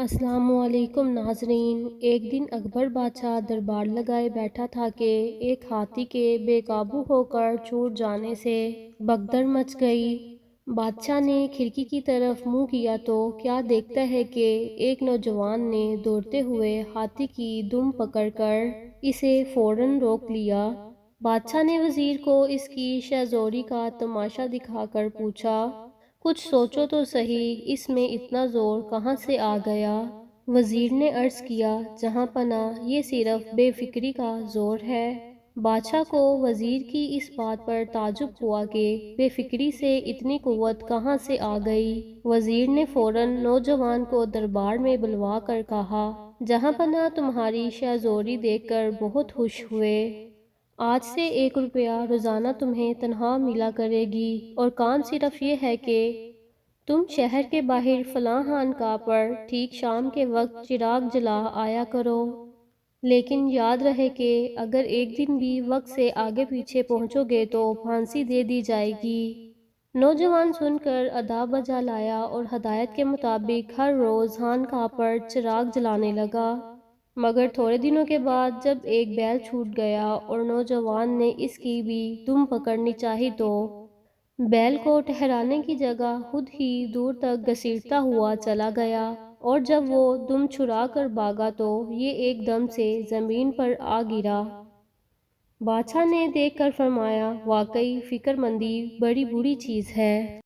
السلام علیکم ناظرین۔ ایک دن اکبر بادشاہ دربار لگائے بیٹھا تھا کہ ایک ہاتھی کے بے قابو ہو کر چھوٹ جانے سے بھگدڑ مچ گئی۔ بادشاہ نے کھڑکی کی طرف منہ کیا تو کیا دیکھتا ہے کہ ایک نوجوان نے دوڑتے ہوئے ہاتھی کی دم پکڑ کر اسے فوراً روک لیا۔ بادشاہ نے وزیر کو اس کی شہزوری کا تماشا دکھا کر پوچھا، کچھ سوچو تو صحیح، اس میں اتنا زور کہاں سے آ گیا؟ وزیر نے عرض کیا، جہاں پناہ یہ صرف بے فکری کا زور ہے۔ بادشاہ کو وزیر کی اس بات پر تعجب ہوا کہ بے فکری سے اتنی قوت کہاں سے آ گئی۔ وزیر نے فوراً نوجوان کو دربار میں بلوا کر کہا، جہاں پناہ تمہاری شہزوری دیکھ کر بہت خوش ہوئے۔ آج سے 1 روپیہ روزانہ تمہیں تنخواہ ملا کرے گی، اور کام صرف یہ ہے کہ تم شہر کے باہر فلاں خانقاہ پر ٹھیک شام کے وقت چراغ جلا آیا کرو، لیکن یاد رہے کہ اگر ایک دن بھی وقت سے آگے پیچھے پہنچو گے تو پھانسی دے دی جائے گی۔ نوجوان سن کر ادا بجا لایا اور ہدایت کے مطابق ہر روز خانقاہ پر چراغ جلانے لگا۔ مگر تھوڑے دنوں کے بعد جب ایک بیل چھوٹ گیا اور نوجوان نے اس کی بھی دم پکڑنی چاہی تو بیل کو ٹھہرانے کی جگہ خود ہی دور تک گھسیٹتا ہوا چلا گیا، اور جب وہ دم چھڑا کر بھاگا تو یہ ایک دم سے زمین پر آ گرا۔ بادشاہ نے دیکھ کر فرمایا، واقعی فکر مندی بڑی بری چیز ہے۔